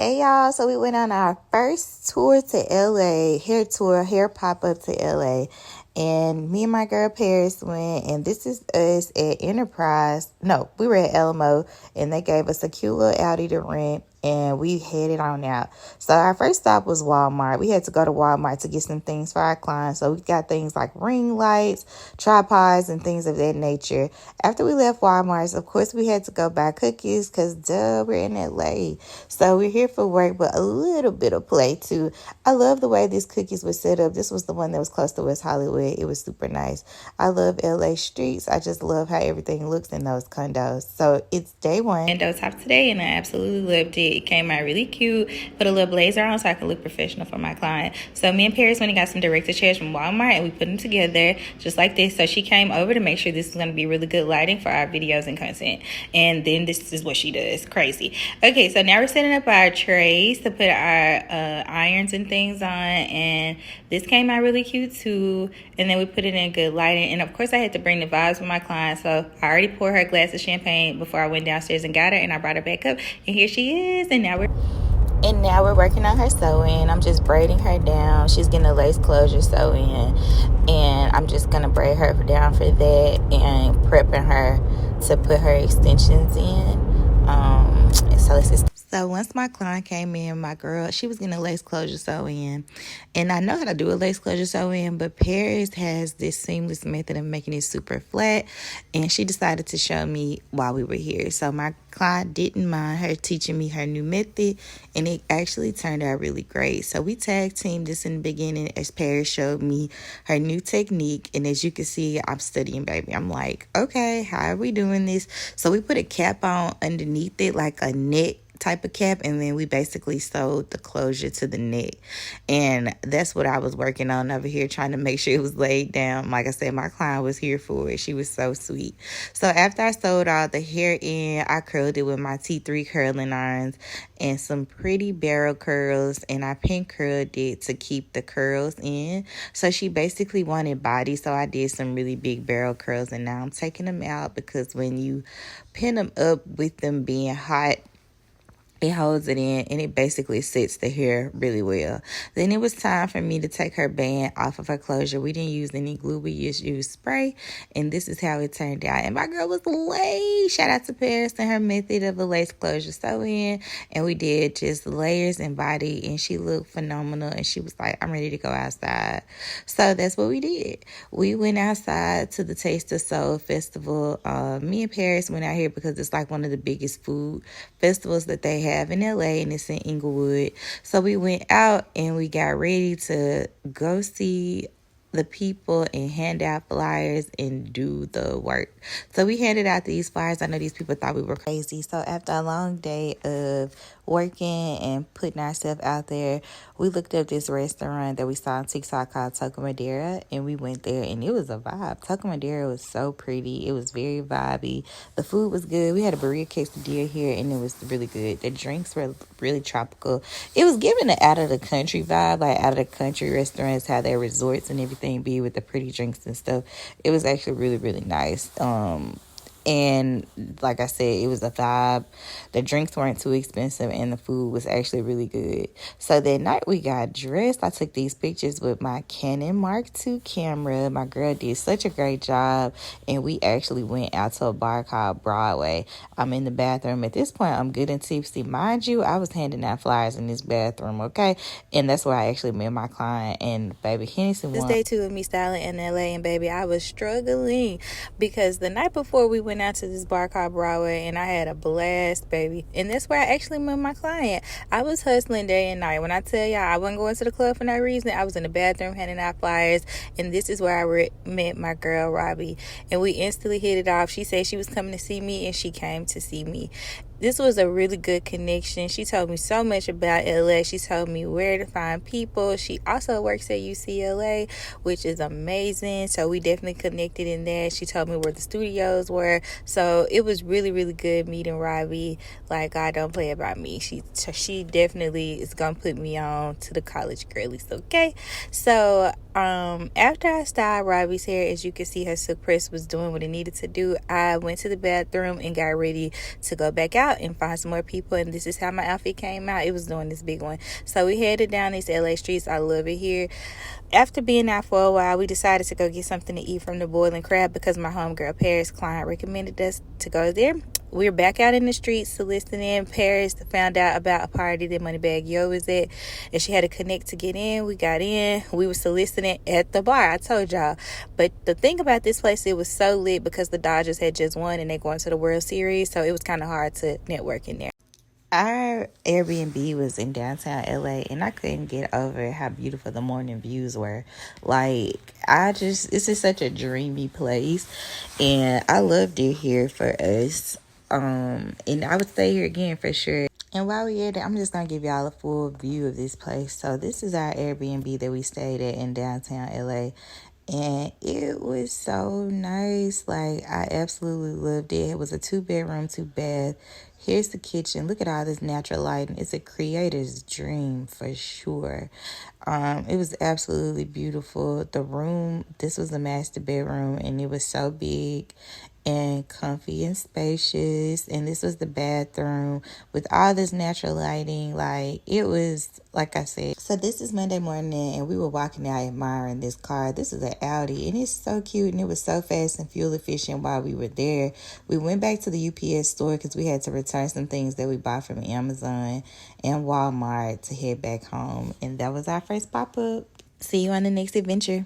Hey y'all, so we went on our first tour to LA, hair tour, hair pop up to LA. And me and my girl Paris went, and this is us at Enterprise. No, we were at Alamo, and they gave us a cute little Audi to rent, and we headed on out. So our first stop was Walmart. We had to go to Walmart to get some things for our clients. So we got things like ring lights, tripods, and things of that nature. After we left Walmart, of course, we had to go buy cookies because, duh, we're in LA. So we're here for work, but a little bit of play, too. I love the way these cookies were set up. This was the one that was close to West Hollywood. It was super nice. I love LA streets. I just love how everything looks in those condos. So it's day one. Window top today, and I absolutely loved it. It came out really cute. Put a little blazer on so I could look professional for my client. So me and Paris went and got some director chairs from Walmart, and we put them together just like this. So she came over to make sure this is going to be really good lighting for our videos and content. And then this is what she does. Crazy. Okay, so now we're setting up our trays to put our irons and things on, and this came out really cute too. And then we put it in good lighting, and of course I had to bring the vibes for my client, so I already poured her a glass of champagne before I went downstairs and got her, and I brought her back up, and here she is. And now we're working on her sewing. I'm just braiding her down. She's getting a lace closure sew in, and I'm just gonna braid her down for that and prepping her to put her extensions in. So once my client came in, my girl, she was getting a lace closure sew in. And I know how to do a lace closure sew in, but Paris has this seamless method of making it super flat. And she decided to show me while we were here. So my client didn't mind her teaching me her new method, and it actually turned out really great. So we tag teamed this in the beginning as Paris showed me her new technique. And as you can see, I'm studying, baby. I'm like, okay, how are we doing this? So we put a cap on underneath it, like a net type of cap, and then we basically sewed the closure to the neck. And that's what I was working on over here, trying to make sure it was laid down. Like I said, my client was here for it. She was so sweet. So after I sewed all the hair in, I curled it with my T3 curling irons and some pretty barrel curls, and I pin curled it to keep the curls in. So she basically wanted body, so I did some really big barrel curls, and now I'm taking them out because when you pin them up with them being hot, it holds it in, and it basically sets the hair really well. Then it was time for me to take her band off of her closure. We didn't use any glue. We just used spray, and this is how it turned out. And my girl was late. Shout out to Paris and her method of a lace closure sew in. And we did just layers and body, and she looked phenomenal. And she was like, I'm ready to go outside. So that's what we did. We went outside to the Taste of Soul Festival. Me and Paris went out here because it's like one of the biggest food festivals that they have in LA, and it's in Inglewood. So we went out and we got ready to go see the people and hand out flyers and do the work. So we handed out these flyers. I know these people thought we were crazy. So after a long day of working and putting ourselves out there, we looked up this restaurant that we saw on TikTok called Toca Madera, and we went there, and it was a vibe. Toca Madera was so pretty. It was very vibey. The food was good. We had a burrito quesadilla here, and it was really good. The drinks were really tropical. It was giving an out of the country vibe, like out of the country restaurants, how their resorts and everything be with the pretty drinks and stuff. It was actually really, really nice. And like I said, it was a vibe. The drinks weren't too expensive, and the food was actually really good. So that night we got dressed. I took these pictures with my Canon Mark II camera. My girl did such a great job, and we actually went out to a bar called Broadway. I'm in the bathroom. At this point, I'm good and tipsy. Mind you, I was handing out flyers in this bathroom, okay? And that's where I actually met my client, and baby Hennessy won. This day two of me styling in LA, and baby, I was struggling because the night before we went out to this bar called Broadway, and I had a blast, baby. And that's where I actually met my client. I was hustling day and night. When I tell y'all I wasn't going to the club for no reason, I was in the bathroom handing out flyers, and this is where I met my girl Robbie, and we instantly hit it off. She said she was coming to see me, and she came to see me. This was a really good connection. She told me so much about LA. She told me where to find people. She also works at UCLA, which is amazing. So we definitely connected in that. She told me where the studios were. So it was really, really good meeting Robbie. Like, God don't play about me. She definitely is going to put me on to the college girlies, okay? So After I styled Robbie's hair, as you can see, her silk press was doing what it needed to do. I went to the bathroom and got ready to go back out and find some more people, and this is how my outfit came out. It was doing this big one. So we headed down these LA streets. I love it here. After being out for a while, we decided to go get something to eat from the Boiling Crab because my homegirl Paris client recommended us to go there. We're back out in the streets soliciting. Paris found out about a party that Moneybag Yo was at, and she had to connect to get in. We got in. We were soliciting at the bar. I told y'all. But the thing about this place, it was so lit because the Dodgers had just won and they going to the World Series, so it was kind of hard to network in there. Our Airbnb was in downtown LA, and I couldn't get over how beautiful the morning views were. Like, it's just such a dreamy place, and I loved it here for us. And I would stay here again for sure. And while we're at it, I'm just gonna give y'all a full view of this place. So this is our Airbnb that we stayed at in downtown LA. And it was so nice. Like, I absolutely loved it. It was a 2-bedroom, 2-bath. Here's the kitchen. Look at all this natural lighting. It's a creator's dream for sure. It was absolutely beautiful. The room, this was the master bedroom, and it was so big and comfy and spacious. And this was the bathroom with all this natural lighting. Like, it was, like I said. So this is Monday morning, and we were walking out admiring this car. This is an Audi, and it's so cute, and it was so fast and fuel efficient while we were there. We went back to the UPS store because we had to return some things that we bought from Amazon and Walmart to head back home. And that was our first pop-up. See you on the next adventure.